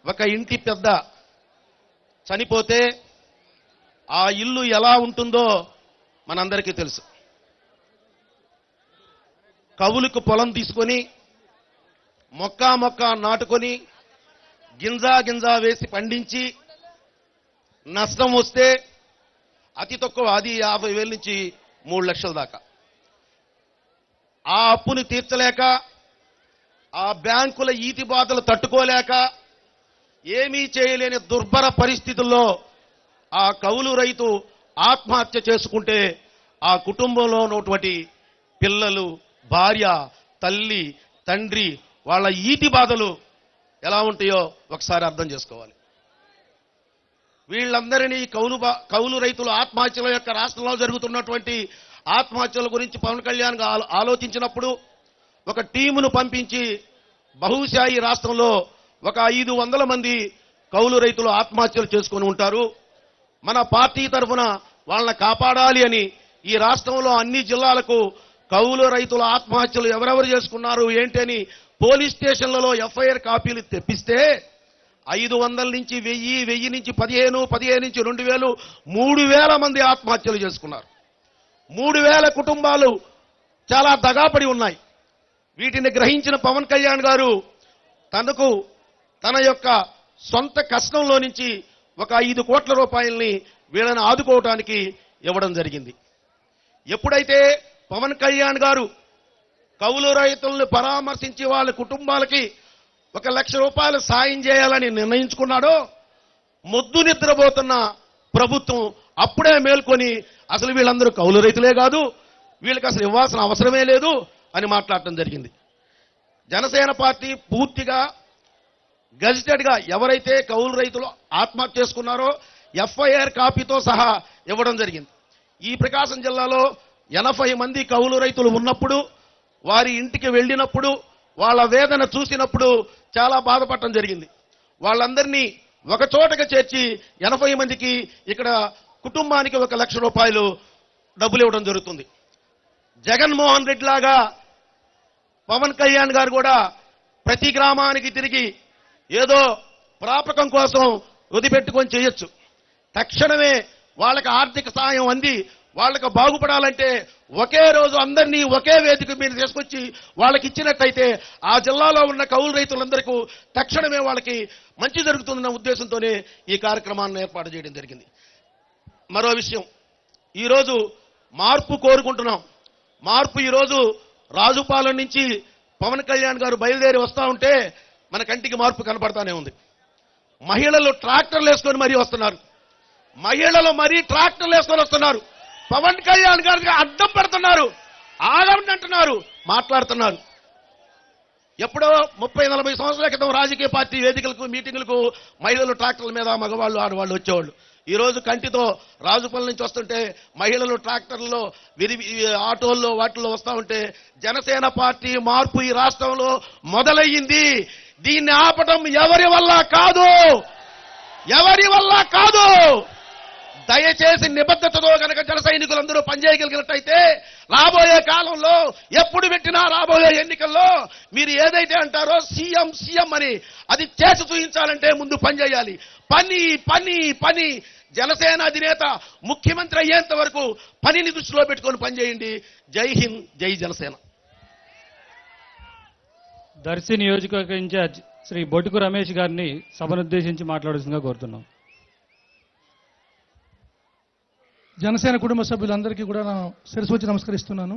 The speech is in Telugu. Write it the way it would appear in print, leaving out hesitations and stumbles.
ఒక ఇంటి పెద్ద చనిపోతే ఆ ఇల్లు ఎలా ఉంటుందో మనందరికీ తెలుసు. కవులకు పొలం తీసుకొని మొక్క నాటుకొని గింజ వేసి పండించి నష్టం వస్తే అతి తక్కువ అది 50,000 నుంచి 3 లక్షల దాకా. ఆ అప్పుని తీర్చలేక ఆ బ్యాంకుల ఈతి బాధలు తట్టుకోలేక ఏమీ చేయలేని దుర్భర పరిస్థితుల్లో ఆ కౌలు రైతు ఆత్మహత్య చేసుకుంటే ఆ కుటుంబంలో ఉన్నటువంటి పిల్లలు, భార్య, తల్లి, తండ్రి వాళ్ళ ఈతి బాధలు ఎలా ఉంటాయో ఒకసారి అర్థం చేసుకోవాలి. వీళ్ళందరినీ కౌలు రైతుల ఆత్మహత్యల యొక్క రాష్ట్రంలో జరుగుతున్నటువంటి ఆత్మహత్యల గురించి పవన్ కళ్యాణ్ ఆలోచించినప్పుడు ఒక టీమును పంపించి బహుశా ఈ రాష్ట్రంలో ఒక 500 మంది కౌలు రైతులు ఆత్మహత్యలు చేసుకొని ఉంటారు, మన పార్టీ తరఫున వాళ్ళని కాపాడాలి అని ఈ రాష్ట్రంలో అన్ని జిల్లాలకు కౌలు రైతుల ఆత్మహత్యలు ఎవరెవరు చేసుకున్నారు ఏంటి అని పోలీస్ స్టేషన్లలో ఎఫ్ఐఆర్ కాపీలు తెప్పిస్తే 500 నుంచి 1000 నుంచి 15 నుంచి 2000 3000 మంది ఆత్మహత్యలు చేసుకున్నారు. 3000 కుటుంబాలు చాలా దగాపడి ఉన్నాయి. వీటిని గ్రహించిన పవన్ కళ్యాణ్ గారు తన యొక్క సొంత కష్టంలో నుంచి ఒక 5 కోట్ల రూపాయల్ని వీళ్ళని ఆదుకోవడానికి ఇవ్వడం జరిగింది. ఎప్పుడైతే పవన్ కళ్యాణ్ గారు కౌలు రైతులను పరామర్శించి వాళ్ళ కుటుంబాలకి 1 లక్ష రూపాయలు సాయం చేయాలని నిర్ణయించుకున్నాడో మొద్దు నిద్రపోతున్న ప్రభుత్వం అప్పుడే మేల్కొని అసలు వీళ్ళందరూ కౌలు రైతులే కాదు, వీళ్ళకి అసలు ఇవ్వాల్సిన అవసరమే లేదు అని మాట్లాడటం జరిగింది. జనసేన పార్టీ పూర్తిగా గజిటెడ్గా ఎవరైతే కౌలు రైతులు ఆత్మహత్య చేసుకున్నారో ఎఫ్ఐఆర్ కాపీతో సహా ఇవ్వడం జరిగింది. ఈ ప్రకాశం జిల్లాలో 80 మంది కౌలు రైతులు ఉన్నప్పుడు వారి ఇంటికి వెళ్ళినప్పుడు వాళ్ళ వేదన చూసినప్పుడు చాలా బాధపడటం జరిగింది. వాళ్ళందరినీ ఒక చోటగా చేర్చి 80 మందికి ఇక్కడ కుటుంబానికి 1 లక్ష రూపాయలు డబ్బులు ఇవ్వడం జరుగుతుంది. జగన్మోహన్ రెడ్డి లాగా పవన్ కళ్యాణ్ గారు కూడా ప్రతి గ్రామానికి తిరిగి ఏదో ప్రాపకం కోసం వదిపెట్టుకొని చేయొచ్చు. తక్షణమే వాళ్ళకి ఆర్థిక సాయం అంది వాళ్ళకి బాగుపడాలంటే ఒకే రోజు అందరినీ ఒకే వేదిక మీద తీసుకొచ్చి వాళ్ళకి ఇచ్చినట్టయితే ఆ జిల్లాలో ఉన్న కౌలు రైతులందరికీ తక్షణమే వాళ్ళకి మంచి జరుగుతుందన్న ఉద్దేశంతోనే ఈ కార్యక్రమాన్ని ఏర్పాటు చేయడం జరిగింది. మరో విషయం, ఈరోజు మార్పు కోరుకుంటున్నాం. మార్పు ఈరోజు రాజుపాలెం నుంచి పవన్ కళ్యాణ్ గారు బయలుదేరి వస్తూ ఉంటే మన కంటికి మార్పు కనపడతానే ఉంది. మహిళలు ట్రాక్టర్లు వేసుకొని మరీ వస్తున్నారు. మహిళలు మరీ ట్రాక్టర్లు వేసుకొని వస్తున్నారు. పవన్ కళ్యాణ్ గారికి అడ్డం పెడుతున్నారు, ఆగండి అంటున్నారు, మాట్లాడుతున్నారు. ఎప్పుడో 30-40 సంవత్సరాల క్రితం రాజకీయ పార్టీ వేదికలకు మీటింగులకు మహిళలు ట్రాక్టర్ల మీద మగవాళ్ళు ఆడవాళ్ళు వచ్చేవాళ్ళు. ఈ రోజు కంటితో రాజుపల్లి నుంచి వస్తుంటే మహిళలు ట్రాక్టర్లలో ఆటోల్లో వాటిల్లో వస్తూ ఉంటే జనసేన పార్టీ మార్పు ఈ రాష్ట్రంలో మొదలయ్యింది. దీన్ని ఆపటం ఎవరి వల్ల కాదు. దయచేసి నిబద్ధతతో కనుక జన సైనికులందరూ పనిచేయగలిగినట్టయితే రాబోయే కాలంలో ఎప్పుడు పెట్టినా రాబోయే ఎన్నికల్లో మీరు ఏదైతే అంటారో సీఎం అని అది చేసి చూపించాలంటే ముందు పనిచేయాలి. పని జనసేన అధినేత ముఖ్యమంత్రి అయ్యేంత వరకు పనిని దృష్టిలో పెట్టుకొని పనిచేయండి. జై హింద్, జై జనసేన. దర్శి నియోజకవర్గ ఇన్ఛార్జ్ శ్రీ బొటుకు రమేష్ గారిని సభనుద్దేశించి మాట్లాడాల్సిందిగా కోరుతున్నాం. జనసేన కుటుంబ సభ్యులందరికీ కూడా శిరస్సు వచ్చి నమస్కరిస్తున్నాను.